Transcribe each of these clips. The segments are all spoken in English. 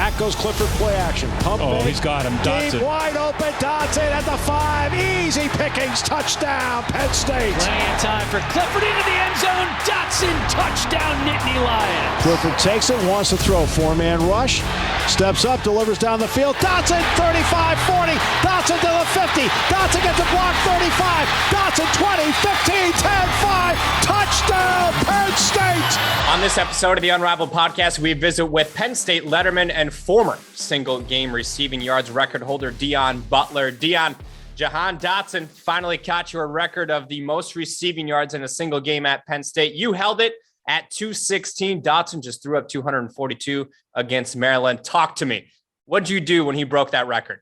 Back goes Clifford, play action. Pump fake. He's got him. Dotson. Deep, wide open. Dotson at the 5. Easy pickings. Touchdown, Penn State. Plenty of time for Clifford into the end zone. Dotson, touchdown, Nittany Lions. Clifford takes it, wants to throw. 4-man rush. Steps up, delivers down the field. Dotson, 35, 40. Dotson to the 50. Dotson gets a block, 35. Dotson, 20, 15, 10, 5. Touchdown, Penn State. On this episode of the Unrivaled podcast, we visit with Penn State letterman and former single-game receiving yards record holder Deon Butler. Deon, Jahan Dotson finally caught you a record of the most receiving yards in a single game at Penn State. You held it at 216. Dotson just threw up 242 against Maryland. Talk to me. What did you do when he broke that record?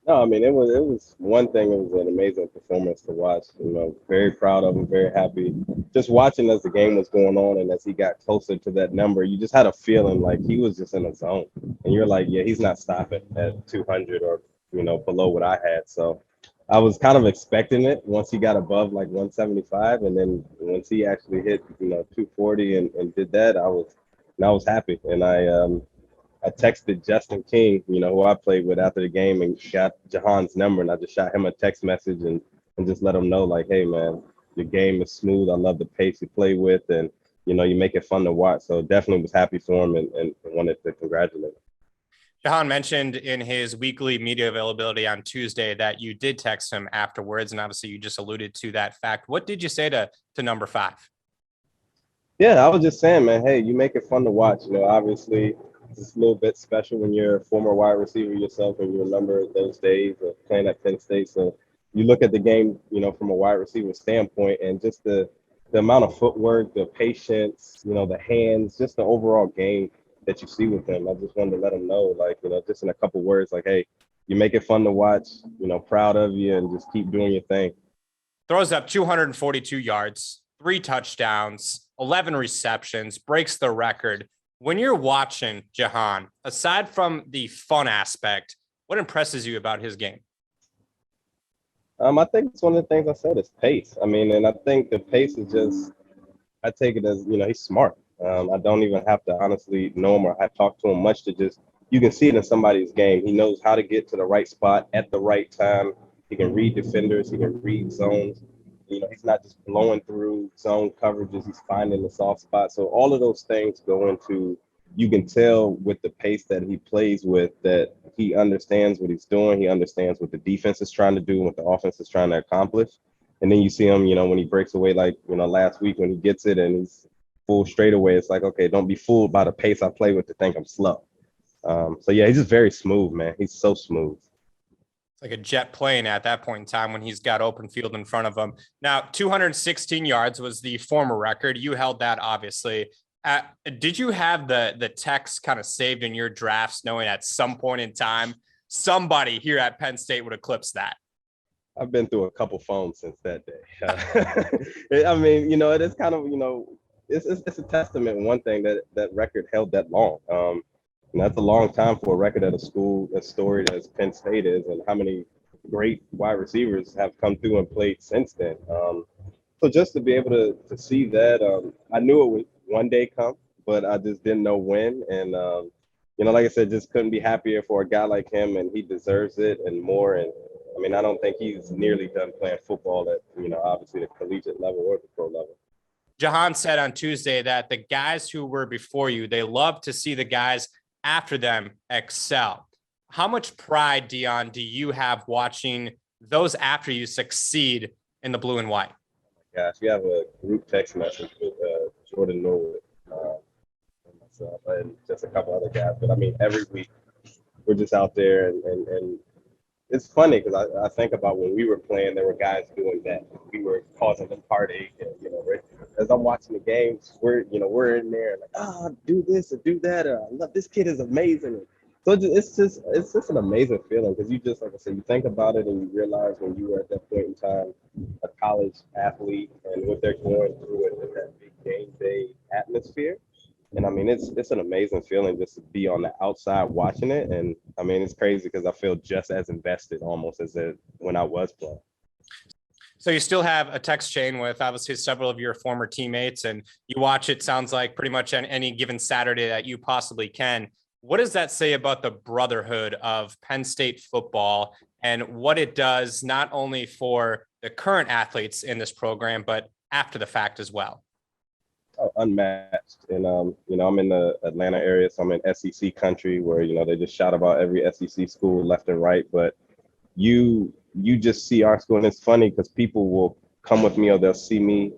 No, I mean, it was one thing. It was an amazing performance to watch. You know, very proud of him, very happy. Just watching as the game was going on and as he got closer to that number, you just had a feeling like he was just in a zone. And you're like, yeah, he's not stopping at 200 or, you know, below what I had. So I was kind of expecting it once he got above like 175. And then once he actually hit, 240 and did that, I was happy. And I texted Justin King, who I played with after the game, and got Jahan's number, and I just shot him a text message and just let him know, like, hey, man, your game is smooth. I love the pace you play with, and, you make it fun to watch. So definitely was happy for him and wanted to congratulate him. Jahan mentioned in his weekly media availability on Tuesday that you did text him afterwards, and obviously you just alluded to that fact. What did you say to number 5? Yeah, I was just saying, man, hey, you make it fun to watch. Obviously – it's a little bit special when you're a former wide receiver yourself and you remember those days of playing at Penn State. So you look at the game, from a wide receiver standpoint, and just the amount of footwork, the patience, the hands, just the overall game that you see with him. I just wanted to let him know, like, just in a couple words, like, hey, you make it fun to watch, proud of you, and just keep doing your thing. Throws up 242 yards, 3 touchdowns, 11 receptions, breaks the record. When you're watching Jahan, aside from the fun aspect, what impresses you about his game? I think it's one of the things I said is pace. I mean, and I think the pace is just, I take it as, he's smart. I don't even have to honestly know him or have talked to him much to just, you can see it in somebody's game. He knows how to get to the right spot at the right time. He can read defenders. He can read zones. He's not just blowing through zone coverages. He's finding the soft spot. So all of those things go into, you can tell with the pace that he plays with that he understands what he's doing. He understands what the defense is trying to do, what the offense is trying to accomplish. And then you see him, when he breaks away, like, last week when he gets it and he's full straightaway, it's like, okay, don't be fooled by the pace I play with to think I'm slow. So, yeah, he's just very smooth, man. He's so smooth. Like a jet plane at that point in time when he's got open field in front of him. Now, 216 yards was the former record. You held that, obviously. Did you have the text kind of saved in your drafts, knowing at some point in time somebody here at Penn State would eclipse that? I've been through a couple phones since that day. I mean, it is kind of, it's a testament. One thing that record held that long. And that's a long time for a record at a school as storied as Penn State is, and how many great wide receivers have come through and played since then. So just to be able to see that, I knew it would one day come, but I just didn't know when. And, like I said, just couldn't be happier for a guy like him, and he deserves it and more. And, I mean, I don't think he's nearly done playing football at, obviously the collegiate level or the pro level. Jahan said on Tuesday that the guys who were before you, they love to see the guys after them excel. How much pride, Deon, do you have watching those after you succeed in the blue and white? Gosh, we have a group text message with Jordan Norwood and myself and just a couple other guys. But I mean, every week we're just out there and it's funny because I think about when we were playing, there were guys doing that. We were causing them heartache, and as I'm watching the games, we're in there like, do this or do that, or I love this kid is amazing. So it's just an amazing feeling because you just, like I said, you think about it and you realize when you were at that point in time, a college athlete, and what they're going through in that big game day atmosphere. And I mean, it's an amazing feeling just to be on the outside watching it. And I mean, it's crazy because I feel just as invested almost as when I was playing. So you still have a text chain with obviously several of your former teammates, and you watch it, sounds like pretty much on any given Saturday that you possibly can. What does that say about the brotherhood of Penn State football and what it does not only for the current athletes in this program, but after the fact as well? Oh, unmatched. And, I'm in the Atlanta area, so I'm in SEC country where, they just shout about every SEC school left and right. But you just see our school, and it's funny because people will come with me or they'll see me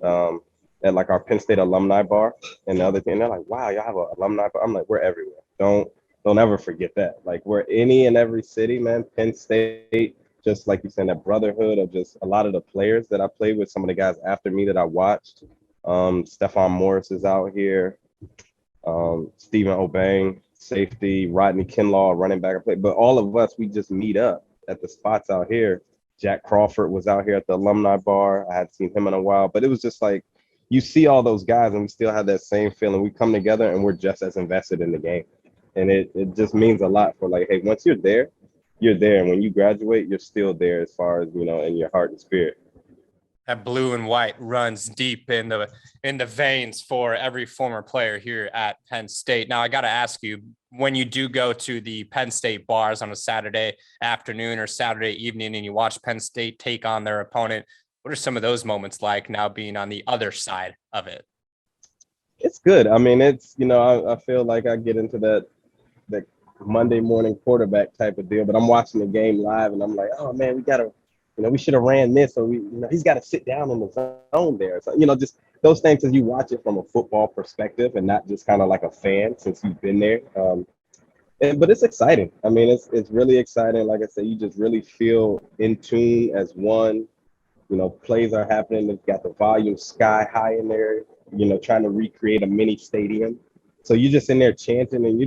at like our Penn State alumni bar and the other thing. And they're like, wow, y'all have an alumni bar. I'm like, we're everywhere. Don't ever forget that. Like we're any and every city, man. Penn State, just like you said, that brotherhood of just a lot of the players that I played with, some of the guys after me that I watched. Stephon Morris is out here. Stephen Obeng, safety, Rodney Kinlaw, running back. But all of us, we just meet up at the spots out here. Jack Crawford was out here at the alumni bar. I hadn't seen him in a while, but it was just like you see all those guys and we still have that same feeling. We come together and we're just as invested in the game. And it just means a lot for like, hey, once you're there. And when you graduate, you're still there as far as, in your heart and spirit. That blue and white runs deep in the veins for every former player here at Penn State. Now, I got to ask you, when you do go to the Penn State bars on a Saturday afternoon or Saturday evening and you watch Penn State take on their opponent, what are some of those moments like now being on the other side of it? It's good. I mean, it's, I feel like I get into that Monday morning quarterback type of deal, but I'm watching the game live and I'm like, oh man, we should have ran this, or he's got to sit down in the zone there. So, just those things as you watch it from a football perspective and not just kind of like a fan since you've been there. But it's exciting. I mean, it's really exciting. Like I said, you just really feel in tune as one. Plays are happening. They've got the volume sky high in there, trying to recreate a mini stadium. So you're just in there chanting and you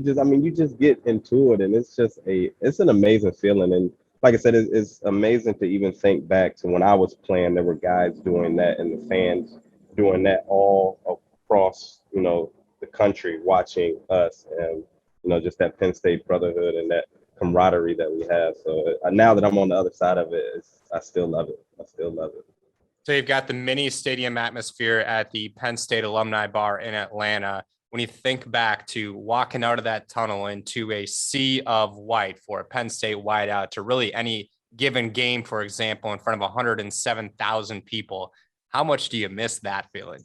just get into it. And it's an amazing feeling. And like I said, it's amazing to even think back to when I was playing, there were guys doing that and the fans doing that all across, the country watching us and, just that Penn State brotherhood and that camaraderie that we have. So now that I'm on the other side of it, I still love it. So you've got the mini stadium atmosphere at the Penn State Alumni Bar in Atlanta. When you think back to walking out of that tunnel into a sea of white for a Penn State whiteout to really any given game, for example, in front of 107,000 people, how much do you miss that feeling?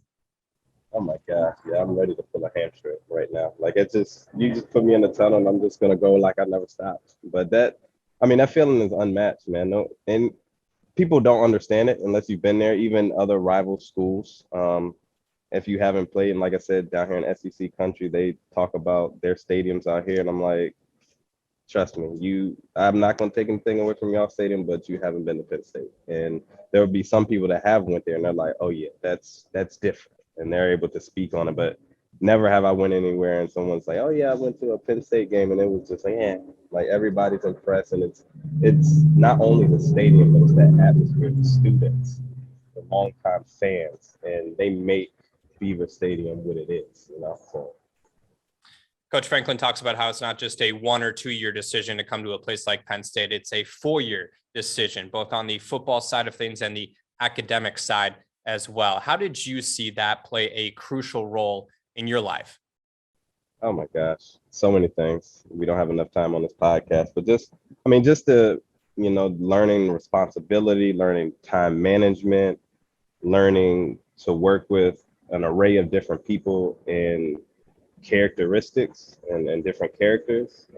Oh my gosh, yeah, I'm ready to pull a hamstring right now. Like you just put me in the tunnel and I'm just gonna go like I never stopped. But that feeling is unmatched, man. No, and people don't understand it unless you've been there. Even other rival schools, if you haven't played, and like I said, down here in SEC country, they talk about their stadiums out here, and I'm like, trust me, I'm not going to take anything away from y'all stadium, but you haven't been to Penn State. And there will be some people that have went there, and they're like, oh yeah, that's different, and they're able to speak on it. But never have I went anywhere and someone's like, oh yeah, I went to a Penn State game, and it was just like, yeah, like everybody's impressed, and it's not only the stadium, but it's that atmosphere, the students, the longtime fans, and they make Beaver Stadium what it is, So. Coach Franklin talks about how it's not just a 1 or 2 year decision to come to a place like Penn State. It's a 4-year decision, both on the football side of things and the academic side as well. How did you see that play a crucial role in your life? Oh my gosh, so many things. We don't have enough time on this podcast, but just the, learning responsibility, learning time management, learning to work with an array of different people and characteristics and different characters.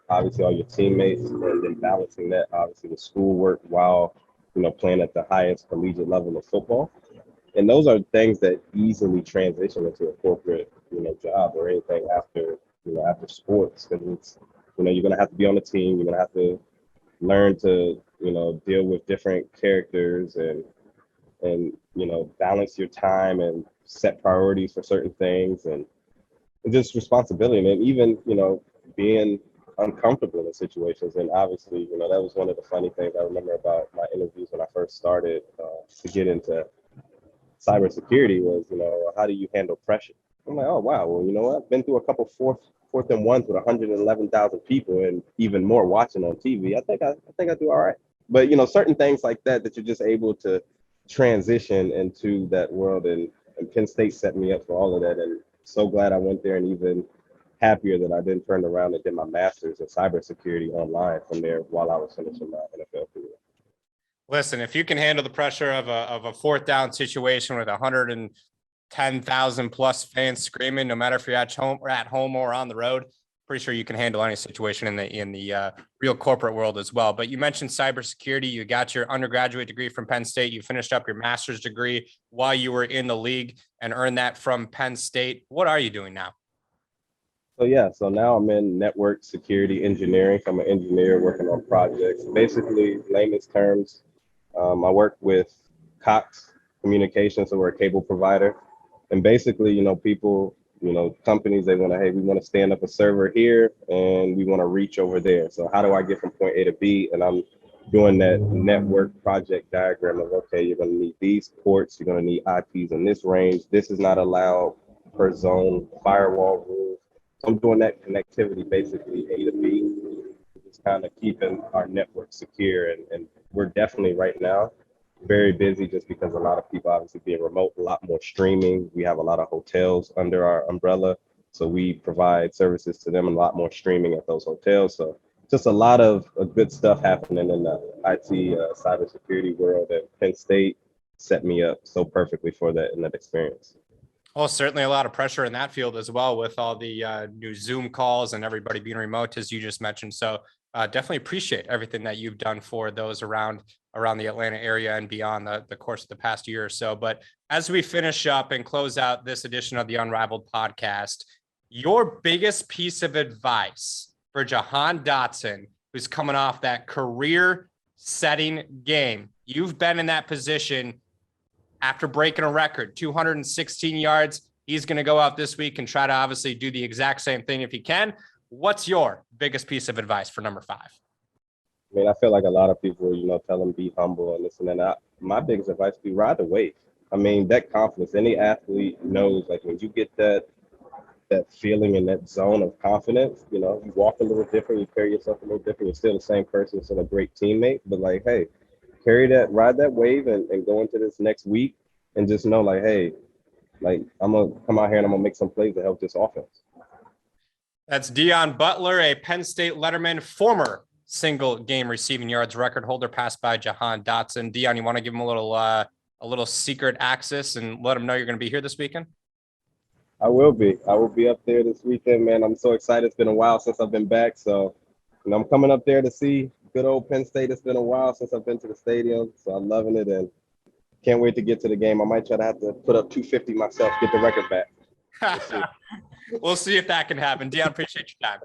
Obviously, all your teammates, and then balancing that, obviously, with schoolwork while, playing at the highest collegiate level of football. And those are things that easily transition into a corporate, job or anything after sports. Because it's, you're going to have to be on the team. You're going to have to learn to, deal with different characters and balance your time and set priorities for certain things and just responsibility. And even, being uncomfortable in situations. And obviously, that was one of the funny things I remember about my interviews when I first started to get into cybersecurity was, how do you handle pressure? I'm like, oh, wow. Well, you know what? I've been through a couple fourth and ones with 111,000 people and even more watching on TV. I think I do all right. But, certain things like that you're just able to transition into that world. And Penn State set me up for all of that. And so glad I went there and even, happier that I then turned around and did my master's in cybersecurity online from there while I was finishing my NFL career. Listen, if you can handle the pressure of a fourth down situation with 110,000 plus fans screaming, no matter if you're at home or on the road, pretty sure you can handle any situation in the real corporate world as well. But you mentioned cybersecurity. You got your undergraduate degree from Penn State. You finished up your master's degree while you were in the league and earned that from Penn State. What are you doing now? So now I'm in network security engineering. So I'm an engineer working on projects. Basically, layman's terms, I work with Cox Communications, so we're a cable provider. And basically, people, companies, they want to, hey, we want to stand up a server here and we want to reach over there. So how do I get from point A to B? And I'm doing that network project diagram of, okay, you're going to need these ports, you're going to need IPs in this range. This is not allowed per zone, firewall rules. So I'm doing that connectivity, basically A to B, just kind of keeping our network secure. And we're definitely right now very busy just because a lot of people obviously being remote, a lot more streaming. We have a lot of hotels under our umbrella. So we provide services to them and a lot more streaming at those hotels. So just a lot of good stuff happening in the IT cybersecurity world, and Penn State set me up so perfectly for that in that experience. Well, certainly a lot of pressure in that field as well with all the new Zoom calls and everybody being remote, as you just mentioned. So definitely appreciate everything that you've done for those around the Atlanta area and beyond the course of the past year or so. But as we finish up and close out this edition of the Unrivaled podcast, your biggest piece of advice for Jahan Dotson, who's coming off that career-setting game. You've been in that position after breaking a record, 216 yards. He's going to go out this week and try to obviously do the exact same thing if he can. What's your biggest piece of advice for number 5? I mean, I feel like a lot of people, tell them be humble and this and that. My biggest advice would be ride the wave. I mean, that confidence, any athlete knows, like when you get that feeling in that zone of confidence, you walk a little different, you carry yourself a little different, you're still the same person, still a great teammate, but like, hey, ride that wave and go into this next week and just know like, hey, like I'm going to come out here and I'm going to make some plays to help this offense. That's Deon Butler, a Penn State letterman, former single game receiving yards record holder, passed by Jahan Dotson. Deon, you want to give him a little secret access and let him know you're going to be here this weekend? I will be up there this weekend, man. I'm so excited. It's been a while since I've been back. So, I'm coming up there to see good old Penn State. It's been a while since I've been to the stadium. So I'm loving it and can't wait to get to the game. I might try to have to put up 250 myself, get the record back. We'll see if that can happen. Deon, appreciate your time.